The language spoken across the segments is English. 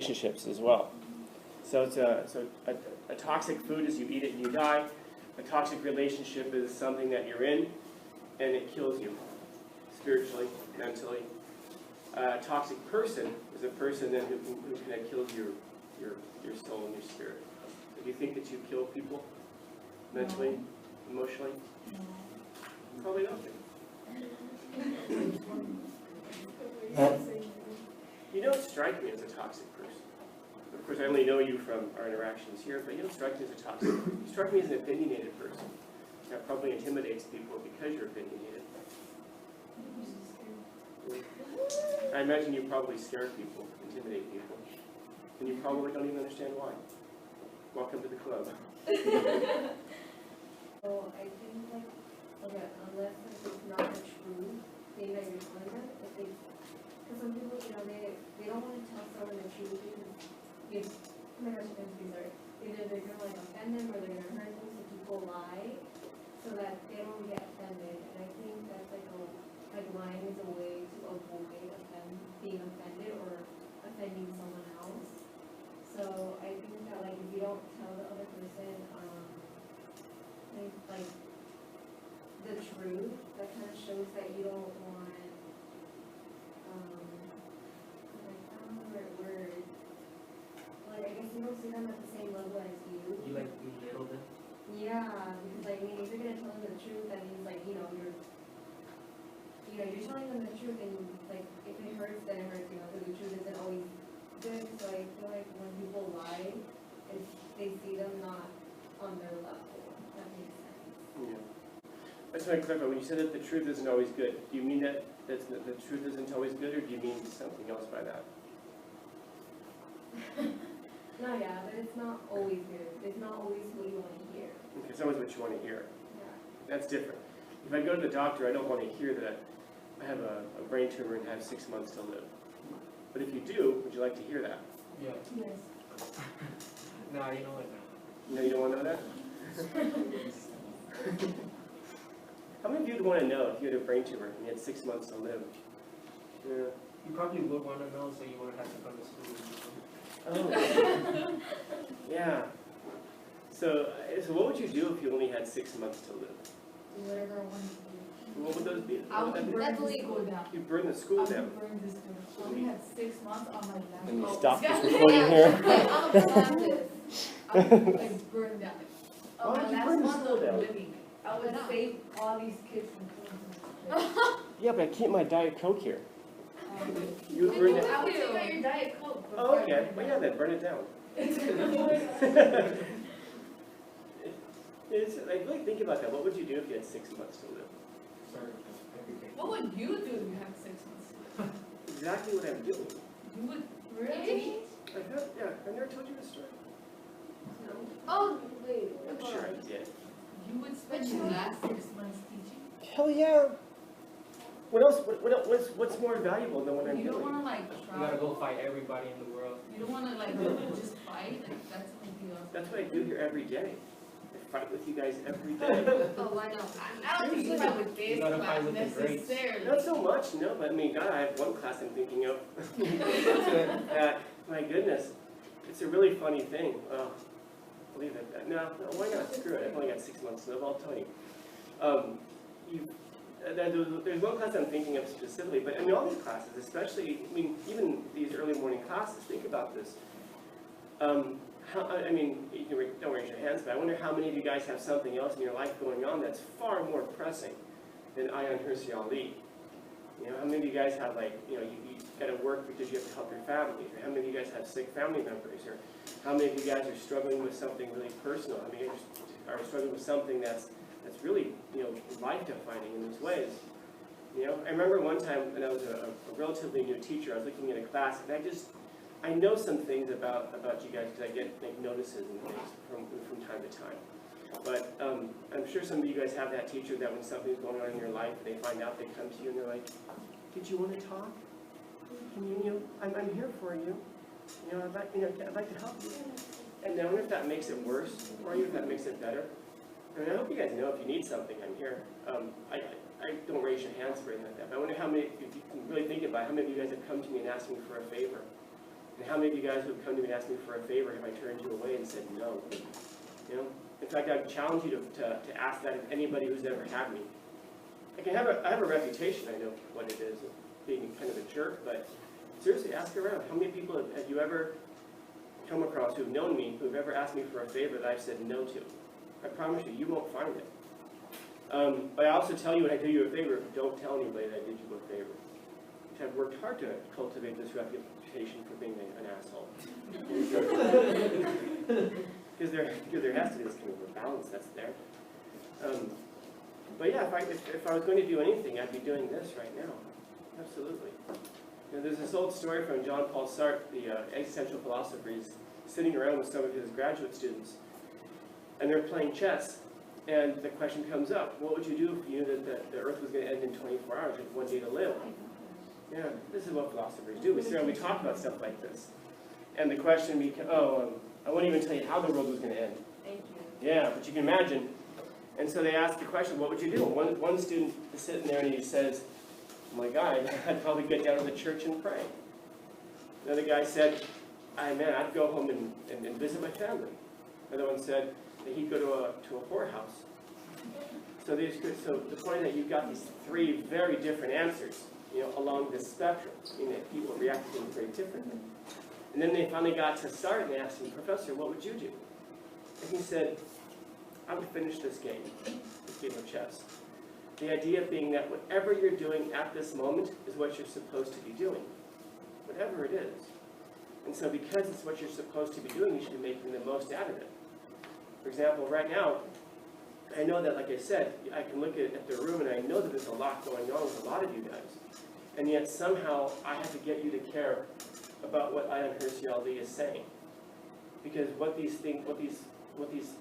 relationships as well. So a toxic food is you eat it and you die. A toxic relationship is something that you're in and it kills you spiritually, mentally. A toxic person is a person then who kind of kills your soul and your spirit. Do you think that you kill people mentally, emotionally? Probably not. You don't strike me as a toxic person. Of course, I only know you from our interactions here, but you don't strike me as a toxic person. You strike me as an opinionated person. That probably intimidates people because you're opinionated. I imagine you probably scare people, intimidate people, and you probably don't even understand why. Welcome to the club. So I think like, okay, unless like, it's not a true thing that you're telling them, because some people, you know, they don't want to tell someone the truth because, oh my gosh, I'm sorry, either they're going to like offend them or they're going to hurt them, so people lie so that they don't get offended. And I think that's like lying is a way to avoid being offended or offending someone else. So I think that like if you don't tell the other person like the truth, that kind of shows that you don't want like I don't know the right word. Like I guess you don't see them at the same level as you. You like belittle them? Yeah, because like I mean if you're gonna tell them the truth, that means like you're telling them the truth, and like if it hurts, then it hurts, because the truth isn't always good. So I feel like when people lie, they see them not on their level. That makes sense. Yeah. I just want to clarify, when you said that the truth isn't always good, do you mean that the truth isn't always good, or do you mean something else by that? No, yeah, but it's not always good. It's not always what you want to hear. Okay, it's always what you want to hear. Yeah. That's different. If I go to the doctor, I don't want to hear that I have a brain tumor and have 6 months to live. But if you do, would you like to hear that? Yeah. Yes. No, you know what? No, you don't want to know that? How many of you would want to know if you had a brain tumor and you had 6 months to live? Yeah. You probably would want to know, so you wouldn't have to come to school. Oh. Yeah. So what would you do if you only had 6 months to live? Whatever I want to do. What would those be? I would burn the school down. You burn the school I would down. burn the school. I only had 6 months on my last. Let me Oh, stop yeah. this recording here. I'm a practice. I would like burn down. Why Oh, would my you last burn the month school of down? living. I would save all these kids from killing themselves. Yeah, but I keep my Diet Coke here. You would I burn would it. take out your Diet Coke. Oh, okay. Well, yeah, then burn it down. It's, like, really think about that. What would you do if you had 6 months to live? Sorry, every day. What would you do if you had 6 months? Exactly what I'm doing. You would really? Yeah, I never told you this story. Oh, wait. I'm sure I did. You would spend your last 6 months teaching? Hell yeah. What else? What's more valuable than what I'm You don't doing? want to like You gotta try. go fight everybody in the world. You don't want to like just fight. Like that's something else. That's what I do here every day. I fight with you guys every day. Oh, I know. I don't think you fight with this You gotta class fight with the greats. necessarily. Not so much, no, but I mean, God, I have one class I'm thinking of. My goodness, it's a really funny thing. Believe it. No, why not? Screw it. I've only got 6 months to live. I'll tell you. There's one class I'm thinking of specifically, but I mean, all these classes, especially, I mean, even these early morning classes, think about this. I mean, you can don't raise your hands, but I wonder how many of you guys have something else in your life going on that's far more pressing than Ayaan Hirsi Ali. You know, how many of you guys have, like, you know, you got to work because you have to help your family, or how many of you guys have sick family members, or how many of you guys are struggling with something really personal? I mean, are struggling with something that's really, you know, life-defining in these ways. You know, I remember one time when I was a relatively new teacher, I was looking at a class, and I know some things about you guys because I get like notices and things from time to time. But I'm sure some of you guys have that teacher that when something's going on in your life, they find out, they come to you and they're like, "Did you want to talk? Can you know, I'm here for you. You know, I'd like to help you." And I wonder if that makes it worse for you, if that makes it better. I mean, I hope you guys know if you need something, I'm here. I don't raise your hands for anything like that, but I wonder how many, if you can really think about it, how many of you guys have come to me and asked me for a favor? And how many of you guys would come to me and ask me for a favor if I turned you away and said no? You know? In fact, I would challenge you to ask that of anybody who's ever had me. I have a reputation, I know what it is, of being kind of a jerk, but seriously, ask around. How many people have you ever come across who've known me, who've ever asked me for a favor that I've said no to? I promise you, you won't find it. But I also tell you when I do you a favor, don't tell anybody that I did you a favor. Which I've worked hard to cultivate this reputation for being an asshole. Because there has to be this kind of a balance that's there. But yeah, if I was going to do anything, I'd be doing this right now. Absolutely. You know, there's this old story from John Paul Sartre, the existential philosopher. He's sitting around with some of his graduate students, and they're playing chess. And the question comes up, what would you do if you knew that the Earth was going to end in 24 hours, like one day to live? Yeah, this is what philosophers do. We sit around, we talk about stuff like this. And the question becomes, I won't even tell you how the world was going to end. Thank you. Yeah, but you can imagine. And so they ask the question, what would you do? One student is sitting there and he says, oh my God, I'd probably get down to the church and pray. Another guy said, I'd go home and visit my family. Another one said that he'd go to a whorehouse. So the point is that you've got these three very different answers, you know, along this spectrum, meaning that people react to things very differently. And then they finally got to Sartre and they asked him, Professor, what would you do? And he said, I would finish this game of chess. The idea being that whatever you're doing at this moment is what you're supposed to be doing, whatever it is. And so because it's what you're supposed to be doing, you should be making the most out of it. For example, right now, I know that, like I said, I can look at the room and I know that there's a lot going on with a lot of you guys. And yet somehow I have to get you to care about what Ayaan Hirsi Ali is saying. Because what these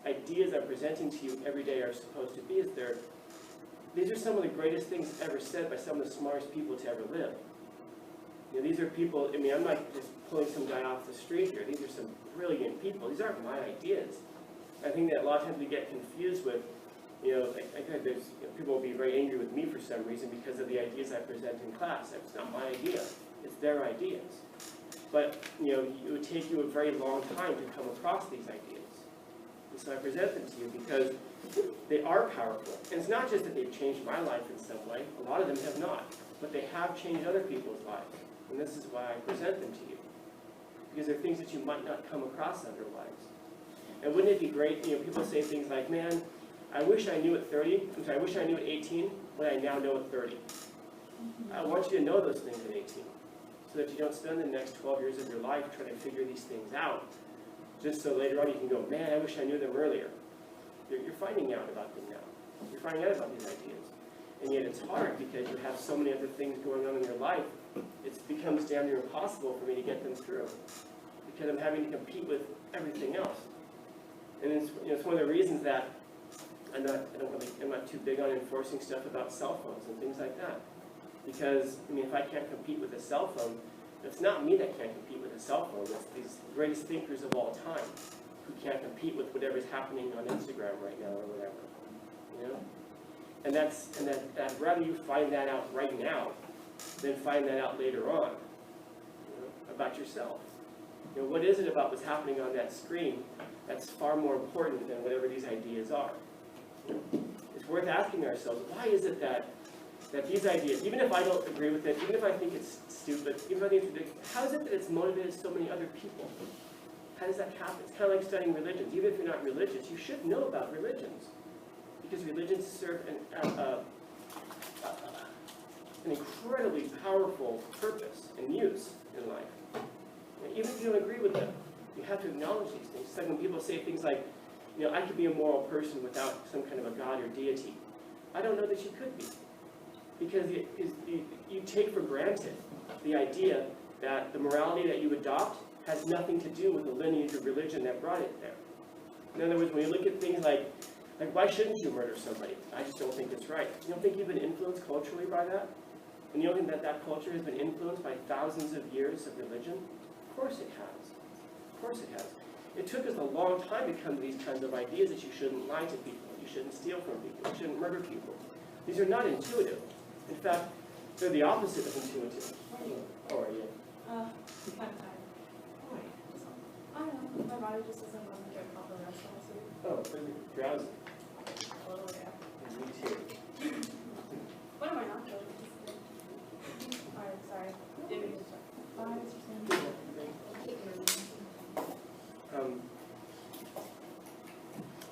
ideas I'm presenting to you every day are supposed to be is these are some of the greatest things ever said by some of the smartest people to ever live. You know, these are people, I mean, I'm not just pulling some guy off the street here. These are some brilliant people. These aren't my ideas. I think that a lot of times we get confused with, you know, people will be very angry with me for some reason because of the ideas I present in class. It's not my idea. It's their ideas. But, you know, it would take you a very long time to come across these ideas. And so I present them to you because they are powerful. And it's not just that they've changed my life in some way. A lot of them have not. But they have changed other people's lives. And this is why I present them to you. Because they're things that you might not come across otherwise. And wouldn't it be great, you know, people say things like, man, I wish I knew at 30, I wish I knew at 18 what I now know at 30. I want you to know those things at 18. So that you don't spend the next 12 years of your life trying to figure these things out. Just so later on you can go, man, I wish I knew them earlier. You're finding out about them now. You're finding out about these ideas. And yet it's hard because you have so many other things going on in your life. It becomes damn near impossible for me to get them through. Because I'm having to compete with everything else. And it's one of the reasons that I'm not too big on enforcing stuff about cell phones and things like that. Because, I mean, if I can't compete with a cell phone, it's not me that can't compete with a cell phone. It's these greatest thinkers of all time who can't compete with whatever's happening on Instagram right now or whatever. You know? And I'd rather you find that out right now than find that out later on, you know, about yourself. You know, what is it about what's happening on that screen that's far more important than whatever these ideas are? It's worth asking ourselves, why is it that these ideas, even if I don't agree with it, even if I think it's stupid, even if I think it's ridiculous, how is it that it's motivated so many other people? How does that happen? It's kind of like studying religions. Even if you're not religious, you should know about religions. Because religions serve an incredibly powerful purpose and use in life. And even if you don't agree with them, you have to acknowledge these things. It's like when people say things like, you know, I could be a moral person without some kind of a God or deity. I don't know that you could be. Because you take for granted the idea that the morality that you adopt has nothing to do with the lineage of religion that brought it there. In other words, when you look at things like why shouldn't you murder somebody? I just don't think it's right. You don't think you've been influenced culturally by that? And you don't think that culture has been influenced by thousands of years of religion? Of course it has. Of course it has. It took us a long time to come to these kinds of ideas that you shouldn't lie to people, you shouldn't steal from people, you shouldn't murder people. These are not intuitive. In fact, they're the opposite of intuitive. How are you? I don't know, my body just doesn't want to get proper rest, honestly. Oh, you're drowsy. A little, yeah. Me too. What am I not doing? Alright, sorry. Didn't mean to start.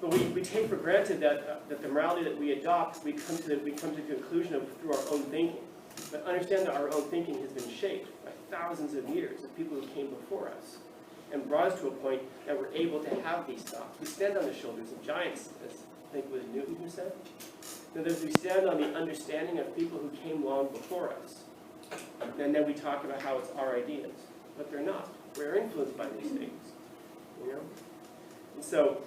But we take for granted that the morality that we adopt, we come to the conclusion of through our own thinking. But understand that our own thinking has been shaped by thousands of years of people who came before us and brought us to a point that we're able to have these thoughts. We stand on the shoulders of giants, as I think it was Newton who said. And as we stand on the understanding of people who came long before us, and then we talk about how it's our ideas, but they're not. We're influenced by these things, you know? And so,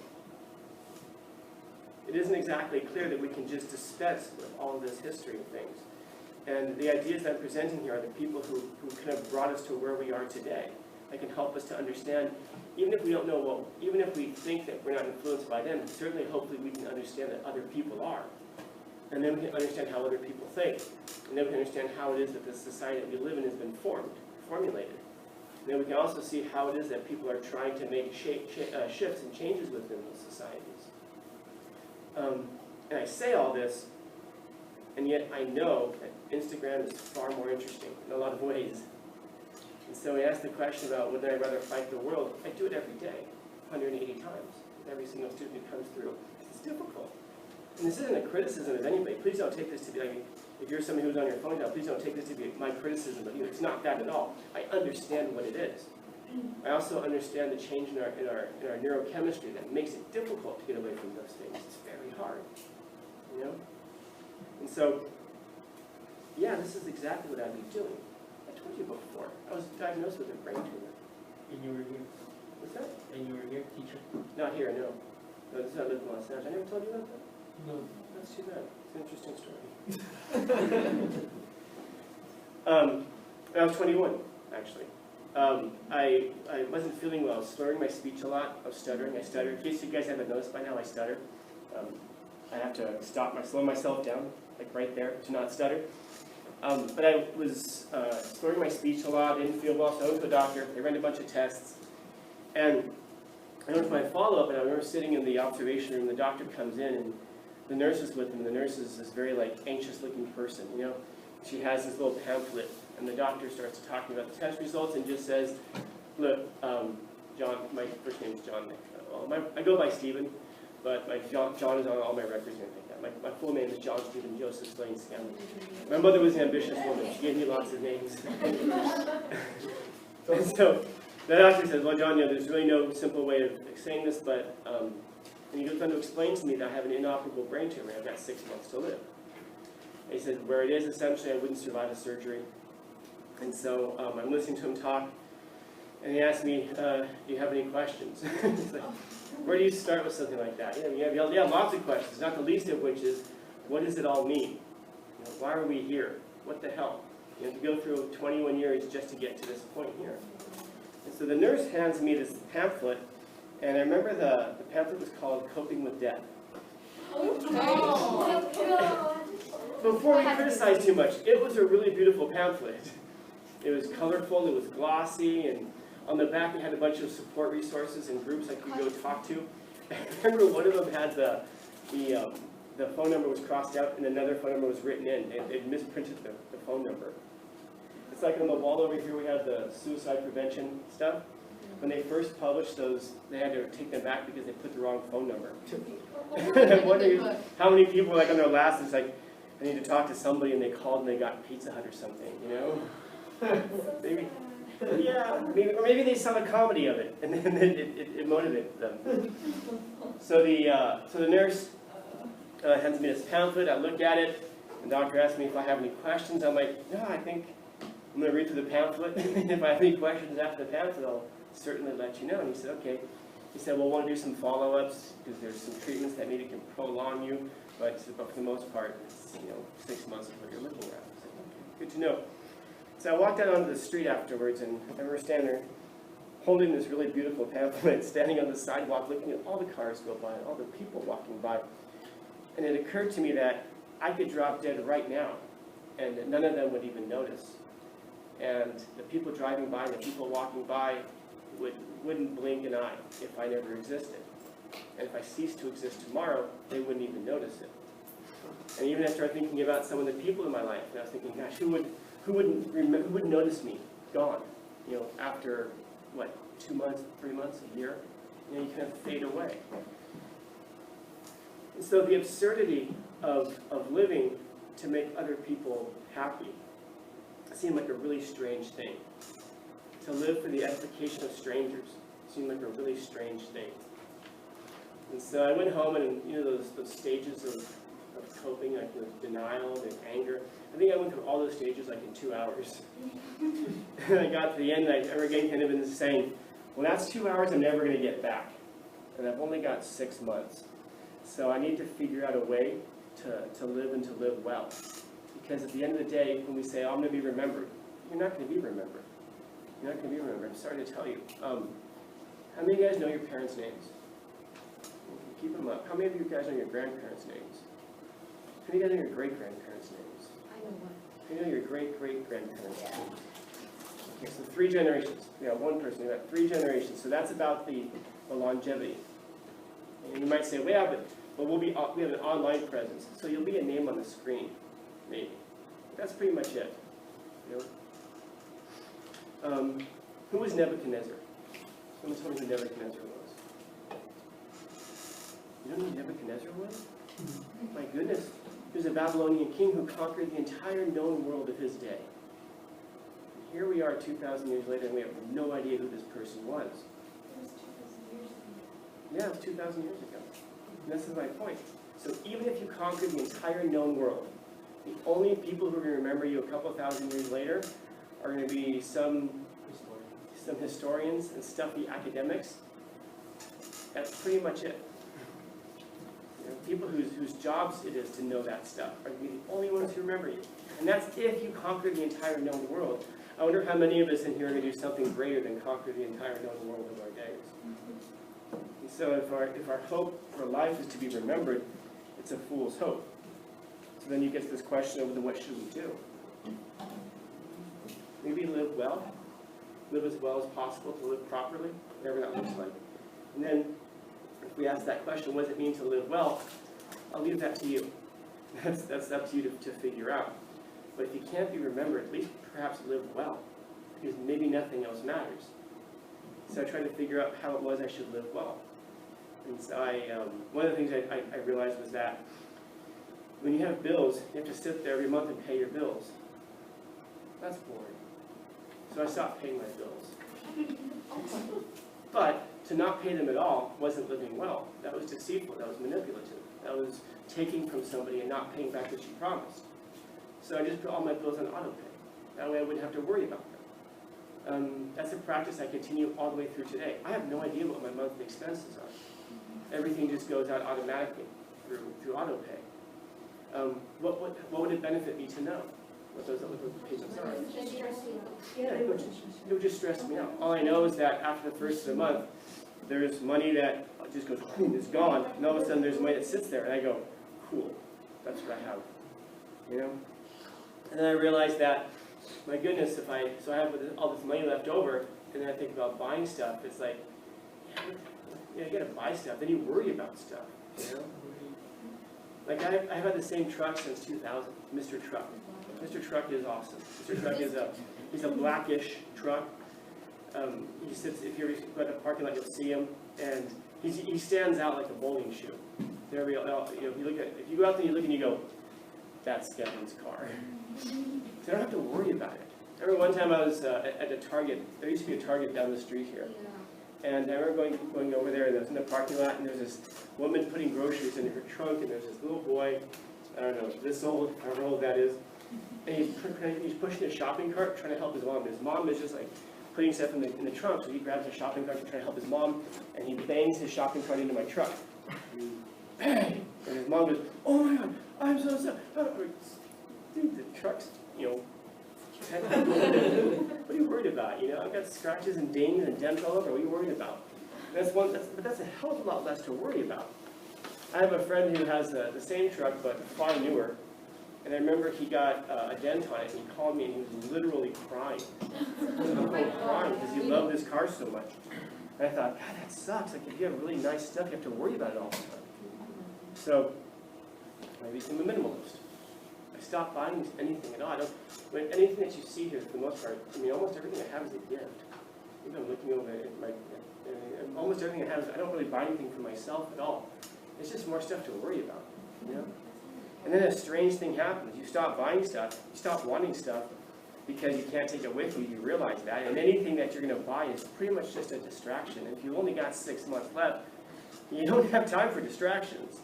it isn't exactly clear that we can just dispense with all of this history of things. And the ideas that I'm presenting here are the people who kind of brought us to where we are today. That can help us to understand, even if we don't know what, even if we think that we're not influenced by them, certainly hopefully we can understand that other people are. And then we can understand how other people think. And then we can understand how it is that the society that we live in has been formulated. And then we can also see how it is that people are trying to make shifts and changes within those societies. And I say all this, and yet I know that Instagram is far more interesting in a lot of ways. And so we ask the question about would I rather fight the world? I do it every day, 180 times, with every single student who comes through. It's difficult. And this isn't a criticism of anybody. Please don't take this to be like, if you're somebody who's on your phone now, please don't take this to be my criticism of you. It's not that at all. I understand what it is. I also understand the change in our neurochemistry that makes it difficult to get away from those things. It's very hard, you know? And so, yeah, this is exactly what I'd be doing. I told you before. I was diagnosed with a brain tumor. And you were here? What's that? And you were here, teacher? Not here, no. No, this is how I lived in Los Angeles. I never told you about that? No. That's too bad. It's an interesting story. I was 21, actually. I wasn't feeling well. I was slurring my speech a lot. I was stuttering. I stuttered. In case you guys haven't noticed by now, I stutter. I have to slow myself down, like right there, to not stutter. But I was slurring my speech a lot. Didn't feel well, so I went to the doctor. They ran a bunch of tests. And I went for my follow-up, and I remember sitting in the observation room. The doctor comes in, and the nurse is with him. The nurse is this very anxious-looking person, you know. She has this little pamphlet, and the doctor starts talking about the test results and just says, "Look, John, my first name is John. I go by Stephen, but John is on all my records and everything like that. My full name is John Stephen Joseph Blaine Scanlon. My mother was an ambitious woman. She gave me lots of names." And so the doctor says, "Well, John, there's really no simple way of saying this, but," and he goes on to explain to me that I have an inoperable brain tumor. I've got 6 months to live. And he said, where it is, essentially, I wouldn't survive a surgery. And so I'm listening to him talk, and he asked me, do you have any questions? He's like, where do you start with something like that? You have lots of questions, not the least of which is, what does it all mean? Why are we here? What the hell? You have to go through 21 years just to get to this point here. And so the nurse hands me this pamphlet, and I remember the pamphlet was called Coping with Death. Before we criticize too much, it was a really beautiful pamphlet. It was colorful, it was glossy, and on the back it had a bunch of support resources and groups I could go talk to. I remember one of them had the phone number was crossed out and another phone number was written in. It misprinted the phone number. It's like on the wall over here we have the suicide prevention stuff. When they first published those, they had to take them back because they put the wrong phone number. I'm wondering how many people were on their last, it's like, I need to talk to somebody, and they called and they got Pizza Hut or something, you know? Maybe, yeah, or maybe they saw the comedy of it, and then it motivated them. So the nurse hands me this pamphlet, I look at it, and the doctor asks me if I have any questions. I'm like, no, I think I'm going to read through the pamphlet, and if I have any questions after the pamphlet, I'll certainly let you know. And he said, okay. He said, well, we'll want to do some follow-ups, because there's some treatments that maybe can prolong you, but for the most part, it's, 6 months is what you're looking at. I said, okay, good to know. So I walked out onto the street afterwards, and I remember standing there, holding this really beautiful pamphlet, standing on the sidewalk, looking at all the cars go by, all the people walking by. And it occurred to me that I could drop dead right now, and that none of them would even notice. And the people driving by, and the people walking by, wouldn't blink an eye if I never existed. And if I ceased to exist tomorrow, they wouldn't even notice it. And even after I started thinking about some of the people in my life, and I was thinking, gosh, who wouldn't notice me gone? You know, after what, 2 months, 3 months, a year, you know, you kind of fade away. And so the absurdity of living to make other people happy seemed like a really strange thing. To live for the edification of strangers seemed like a really strange thing. And so I went home, and you know those stages of coping, like denial and anger. I think I went through all those stages like in 2 hours. And I got to the end, and I remember again kind of in this saying, well, that's 2 hours I'm never going to get back. And I've only got 6 months. So I need to figure out a way to live and to live well. Because at the end of the day, when we say, oh, I'm going to be remembered, you're not going to be remembered. You're not going to be remembered. I'm sorry to tell you. How many of you guys know your parents' names? Keep them up. How many of you guys know your grandparents' names? How many of you guys know your great-grandparents' names? I know one. How many of you know your great-great-grandparents' names? Okay, so 3 generations. We got one person. We got 3 generations. So that's about the longevity. And you might say, well, yeah, but we have an online presence, so you'll be a name on the screen, maybe. That's pretty much it. You know? Who was Nebuchadnezzar? Someone told me who Nebuchadnezzar was. You don't know who Nebuchadnezzar was? My goodness. He was a Babylonian king who conquered the entire known world of his day. And here we are 2,000 years later, and we have no idea who this person was. It was 2,000 years ago. Yeah, it was 2,000 years ago. And this is my point. So even if you conquer the entire known world, the only people who are going to remember you a couple thousand years later are going to be some historians and stuffy academics. That's pretty much it. You know, people whose jobs it is to know that stuff are going to be the only ones who remember you. And that's if you conquer the entire known world. I wonder how many of us in here are going to do something greater than conquer the entire known world of our days. And so if our hope for life is to be remembered, it's a fool's hope. So then you get to this question of, then what should we do? Maybe live well. Live as well as possible, to live properly, whatever that looks like. And then if we ask that question, what does it mean to live well? I'll leave that to you. That's up to you to figure out. But if you can't be remembered, at least perhaps live well, because maybe nothing else matters. So I tried to figure out how it was I should live well. And so one of the things I realized was that when you have bills, you have to sit there every month and pay your bills. That's boring. So I stopped paying my bills. But to not pay them at all wasn't living well. That was deceitful. That was manipulative. That was taking from somebody and not paying back what you promised. So I just put all my bills on auto pay. That way I wouldn't have to worry about them. That's a practice I continue all the way through today. I have no idea what my monthly expenses are. Everything just goes out automatically through auto pay. What would it benefit me to know what those other payments are? Yeah, it would just stress me out. All I know is that after the first of the month, there's money that just goes, is gone, and all of a sudden there's money that sits there, and I go, cool, that's what I have. You know? And then I realized that, my goodness, so I have all this money left over, and then I think about buying stuff, it's like, yeah, you gotta buy stuff, then you worry about stuff, you know? Like I've had the same truck since 2000, Mr. Truck. Mr. Truck is awesome. Mr. Truck is he's a blackish truck. He sits, if you're at a parking lot, you'll see him, and he stands out like a bowling shoe. There we go. You know, if you go out there, you look and you go, that's Kevin's car. So I don't have to worry about it. I remember one time I was at a Target. There used to be a Target down the street here. And I remember going over there, and I was in the parking lot, and there's this woman putting groceries in her trunk, and there's this little boy, I don't know, this old, I don't know how old that is, and he's pushing a shopping cart trying to help his mom. His mom is just like putting stuff in the trunk, so he grabs a shopping cart to try to help his mom, and he bangs his shopping cart into my truck. Bang! And his mom goes, oh my God, I'm so sorry. Dude, the truck's, you know, what are you worried about? You know, I've got scratches and dings and dents all over. What are you worried about? But that's a hell of a lot less to worry about. I have a friend who has the same truck, but far newer. And I remember he got a dent on it, and he called me, and he was literally crying. Crying because he loved his car so much. And I thought, God, that sucks. Like, if you have really nice stuff, you have to worry about it all the time. So I became a minimalist. I stopped buying anything at all. Anything that you see here, for the most part, I mean, almost everything I have is a gift. Even looking over at almost everything I have, I don't really buy anything for myself at all. It's just more stuff to worry about, you know? And then a strange thing happens. You stop buying stuff, you stop wanting stuff because you can't take it with you. You realize that. And anything that you're going to buy is pretty much just a distraction. If you've only got 6 months left, you don't have time for distractions.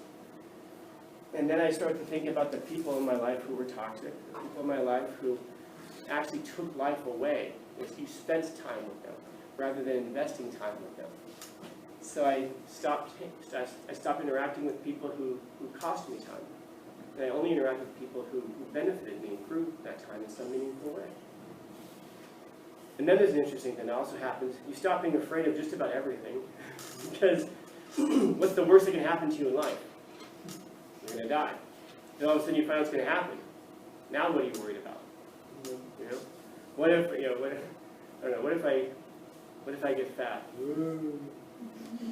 And then I started to think about the people in my life who were toxic, the people in my life who actually took life away if you spent time with them rather than investing time with them. So I stopped interacting with people who cost me time. And I only interact with people who benefited me and grew that time in some meaningful way. And then there's an interesting thing that also happens. You stop being afraid of just about everything. Because what's the worst that can happen to you in life? You're going to die. Then all of a sudden you find out what's going to happen. Now what are you worried about? You know? What if, I don't know, what if I get fat?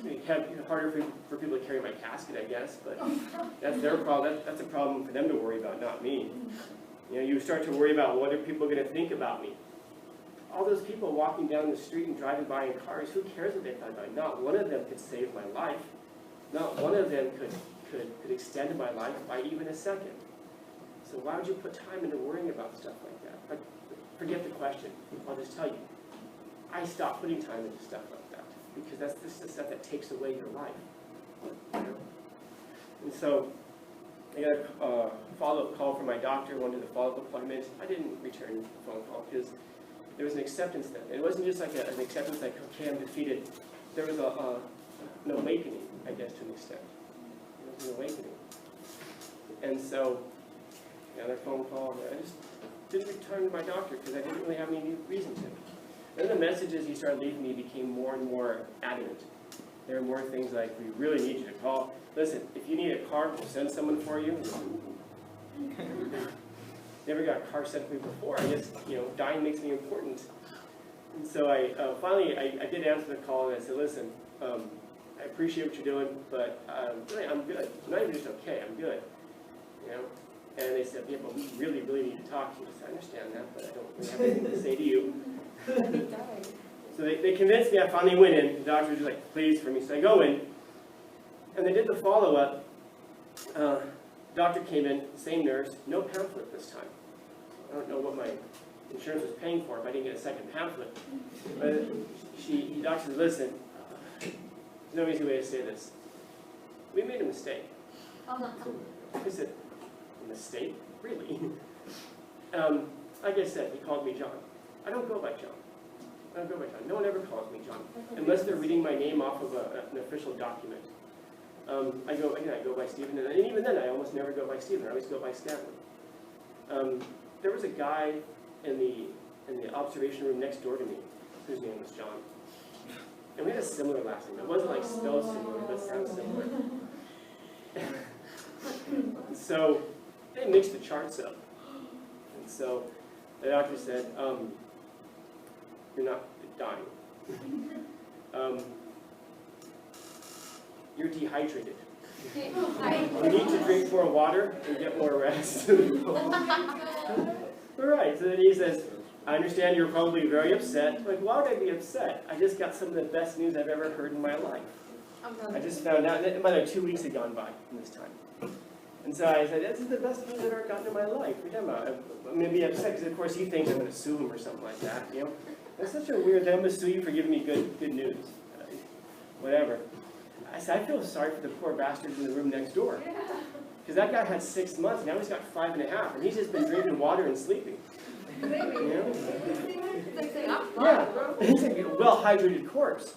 It's harder for people to carry my casket, I guess, but that's their problem. That's a problem for them to worry about, not me. You know, you start to worry about what are people going to think about me. All those people walking down the street and driving by in cars, who cares what they thought about me? Not one of them could save my life. Not one of them could extend my life by even a second. So why would you put time into worrying about stuff like that? But forget the question. I'll just tell you. I stopped putting time into stuff like that because that's just the stuff that takes away your life. You know? And so I got a follow-up call from my doctor, went to the follow-up appointment. I didn't return the phone call because there was an acceptance then. It wasn't just like an acceptance like, okay, I'm defeated. There was an awakening, I guess, to an extent. It was an awakening. And so, another phone call, I just didn't return to my doctor because I didn't really have any reason to. Then the messages he started leaving me became more and more adamant. There were more things like, we really need you to call. Listen, if you need a car, we'll send someone for you. Never got a car sent for me before. I guess, dying makes me important. And so finally, I did answer the call and I said, listen, I appreciate what you're doing, but really, I'm good. I'm not even just okay, I'm good. You know? And they said, yeah, but we really, really need to talk to you. I said, I understand that, but I don't really have anything to say to you. So they convinced me. I finally went in. The doctor was just like, please, for me. So I go in, and they did the follow-up. Doctor came in, same nurse, no pamphlet this time. I don't know what my insurance was paying for if I didn't get a second pamphlet. But the doctor said, listen, there's no easy way to say this. We made a mistake. I said, a mistake? Really? Like I said, he called me John. I don't go by John. I don't go by John. No one ever calls me John, unless they're reading my name off of an official document. I go by Stephen, and even then, I almost never go by Stephen. I always go by Stanley. There was a guy in the observation room next door to me, whose name was John, and we had a similar last name. It wasn't like spelled similar, but it sounds similar. So they mixed the charts up, and so the doctor said, "You're not dying. You're dehydrated. You need to drink more water and get more rest." All right. So then he says, "I understand you're probably very upset." Like, why would I be upset? I just got some of the best news I've ever heard in my life. I just found out, and about 2 weeks had gone by from this time. And so I said, "This is the best news I've ever gotten in my life." What are you talking about? I'm going to be upset because, of course, he thinks I'm going to sue him or something like that. You know, it's such a weird thing. I'm going to sue you for giving me good news. Whatever. I said, I feel sorry for the poor bastards in the room next door. Because that guy had 6 months, now he's got 5.5, and he's just been drinking water and sleeping. You know? Yeah, he's a well-hydrated corpse.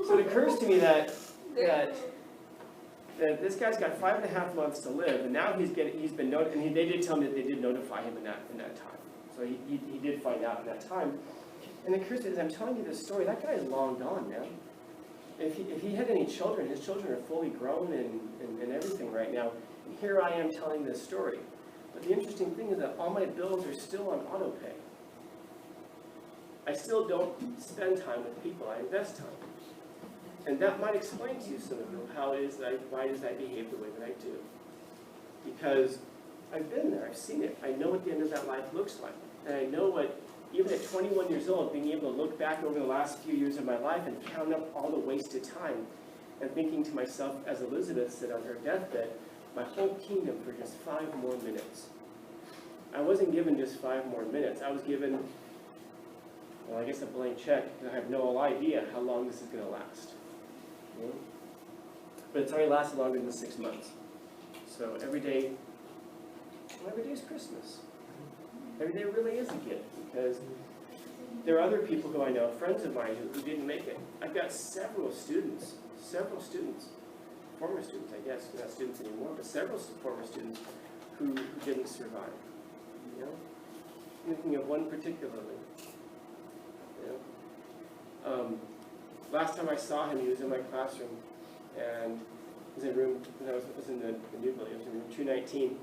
So it occurs to me that this guy's got 5.5 months to live, and now he's been notified, and they did tell me that they did notify him in that time. So he did find out in that time. And it occurs to me, as I'm telling you this story, that guy is long gone, man. If he had any children, his children are fully grown and everything right now. And here I am telling this story. But the interesting thing is that all my bills are still on auto pay. I still don't spend time with people, I invest time. And that might explain to you, some of you, how it is that why it is I behave the way that I do. Because I've been there, I've seen it. I know what the end of that life looks like. And I know what, even at 21 years old, being able to look back over the last few years of my life and count up all the wasted time and thinking to myself, as Elizabeth said on her deathbed, my whole kingdom for just 5 more minutes. I wasn't given just 5 more minutes. I was given, well, I guess a blank check, because I have no idea how long this is going to last. You know? But it's already lasted longer than 6 months. So every day is Christmas. Every day really is a gift, because there are other people who I know, friends of mine, who didn't make it. I've got several students, former students, I guess, not students anymore, but several former students who didn't survive. You know? Thinking of one particularly. You know? Last time I saw him, he was in my classroom, and he was in room, I was in the new building, I was in room 219.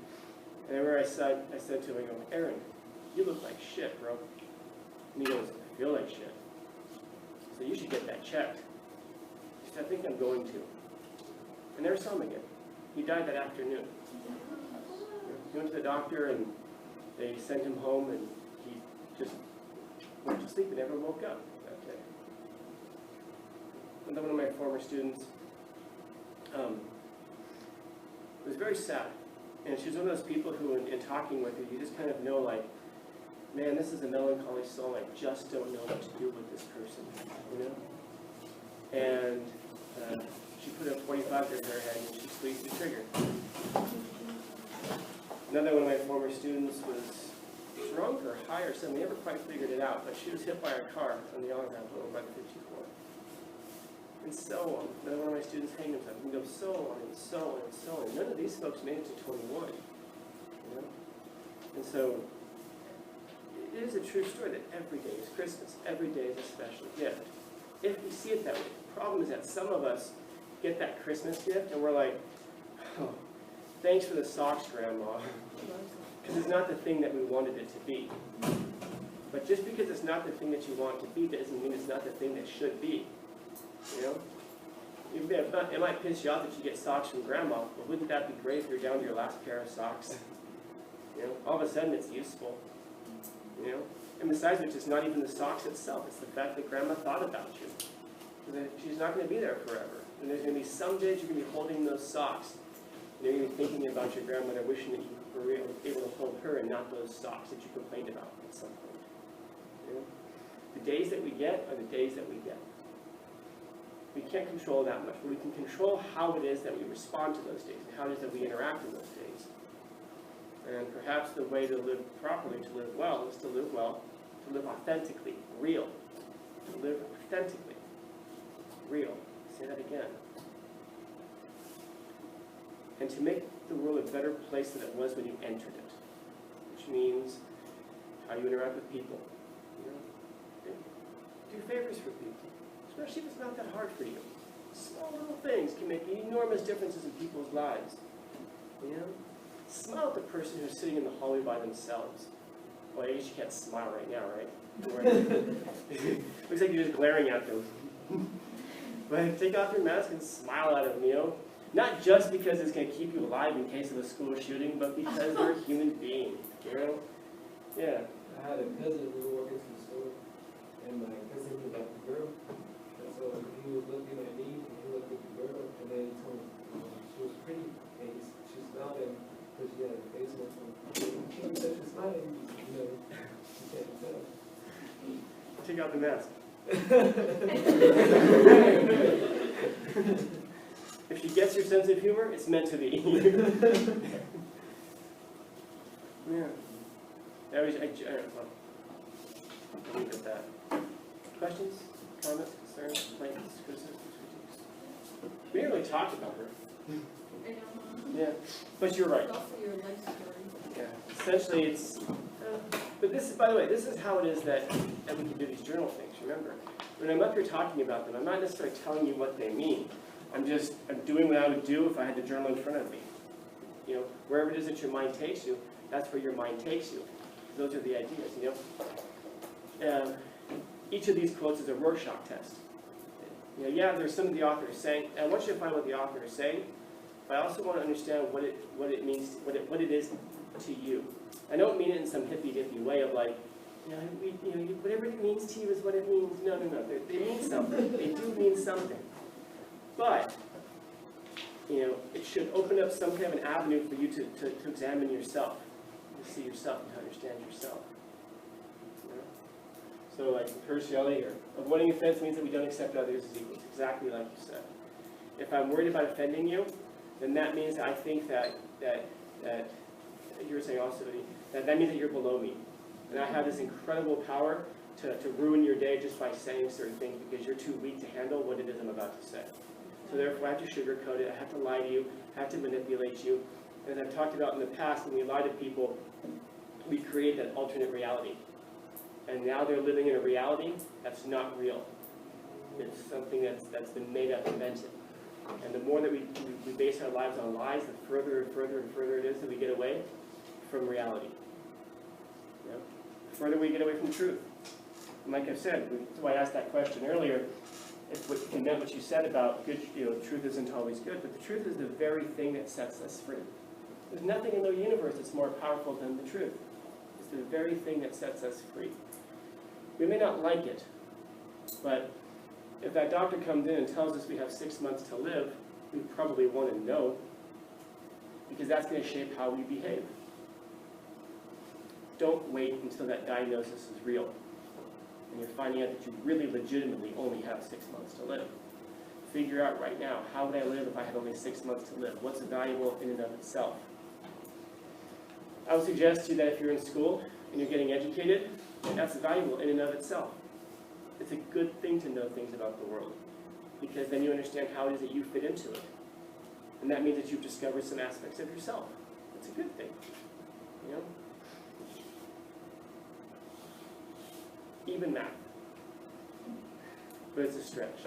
And I remember I said to him, I go, Aaron, you look like shit, bro. And he goes, I feel like shit. So you should get that checked. He said, I think I'm going to. I never saw him again. He died that afternoon. He went to the doctor and they sent him home, and he just went to sleep and never woke up that day. And then one of my former students, it was very sad. And she's one of those people who, in talking with her, you just kind of know, like, man, this is a melancholy soul. I just don't know what to do with this person, you know? And she put a 45 to her head and she squeezed the trigger. Another one of my former students was drunk or high or something. We never quite figured it out, but she was hit by a car on the Allen Ramp over by the 54. And so on. Another one of my students hanged himself. And go so on and so on and so on. None of these folks made it to 21. You know? And so it is a true story that every day is Christmas. Every day is a special gift. If we see it that way. The problem is that some of us get that Christmas gift and we're like, oh, thanks for the socks, Grandma. Because it's not the thing that we wanted it to be. But just because it's not the thing that you want it to be doesn't mean it's not the thing that should be. You know? It might piss you off that you get socks from Grandma, but wouldn't that be great if you're down to your last pair of socks? You know? All of a sudden it's useful. You know? And besides which, it's not even the socks itself, it's the fact that Grandma thought about you. That she's not going to be there forever. And there's going to be some days you're going to be holding those socks. And you're going to be thinking about your grandmother, wishing that you were able to hold her and not those socks that you complained about at some point. You know? The days that we get are the days that we get. We can't control that much, but we can control how it is that we respond to those days and how it is that we interact in those days. And perhaps the way to live properly, to live well, is to live well, to live authentically, real. To live authentically, real. Say that again. And to make the world a better place than it was when you entered it, which means how you interact with people. You know? Do favors for people. Especially if it's not that hard for you. Small little things can make enormous differences in people's lives. You know? Smile at the person who's sitting in the hallway by themselves. Well, I guess you can't smile right now, right? Looks like you're just glaring at them. But take off your mask and smile at them, you know? Not just because it's going to keep you alive in case of a school shooting, but because they're a human being, you know? Yeah. I had a cousin who was walking to the store, and my cousin was like the girl. So he was looking at me, and he looked at the girl, and then he told me she was pretty, and she smiled at me because she had a face on her. She was such a smile, you know, you can't tell. Take out the mask. If she gets your sense of humor, it's meant to be. Yeah. I'll leave it at that. Questions? Comments? Concerns? Complaints? Criticisms? We didn't really talk about her. Yeah. But you're right. It's also your life story. Yeah. Essentially, it's... but this, by the way, this is how it is that we can do these journal things, remember? When I'm up here talking about them, I'm not necessarily telling you what they mean. I'm doing what I would do if I had the journal in front of me. You know, wherever it is that your mind takes you, That's where your mind takes you. Those are the ideas, you know. Each of these quotes is a Rorschach test. You know, yeah, there's some of the author is saying, and I want you to find what the author is saying, but I also want to understand what it means, what it is to you. I don't mean it in some hippy-dippy way of like, whatever it means to you is what it means. No. They mean something. They do mean something. But, you know, it should open up some kind of an avenue for you to examine yourself, to see yourself and to understand yourself. You know? So, like Hirsi Ali here, avoiding offense means that we don't accept others as equals. Exactly like you said. If I'm worried about offending you, then that means that I think that you were saying also that means that you're below me. And I have this incredible power to ruin your day just by saying certain things because you're too weak to handle what it is I'm about to say. So therefore I have to sugarcoat it, I have to lie to you, I have to manipulate you. And as I've talked about in the past, when we lie to people, we create that alternate reality. And now they're living in a reality that's not real. It's something that's been made up, invented. And the more that we base our lives on lies, the further and further and further it is that we get away from reality. You know? The further we get away from truth. And like I said, that's why I asked that question earlier, if what you meant what you said about good, you know, truth isn't always good, but the truth is the very thing that sets us free. There's nothing in the universe that's more powerful than the truth. It's the very thing that sets us free. We may not like it, but if that doctor comes in and tells us we have 6 months to live, we probably want to know, because that's going to shape how we behave. Don't wait until that diagnosis is real, and you're finding out that you really legitimately only have 6 months to live. Figure out right now, how would I live if I had only 6 months to live? What's valuable in and of itself? I would suggest to you that if you're in school and you're getting educated, that's valuable in and of itself. It's a good thing to know things about the world, because then you understand how it is that you fit into it. And that means that you've discovered some aspects of yourself. It's a good thing, you know? Even math. But it's a stretch.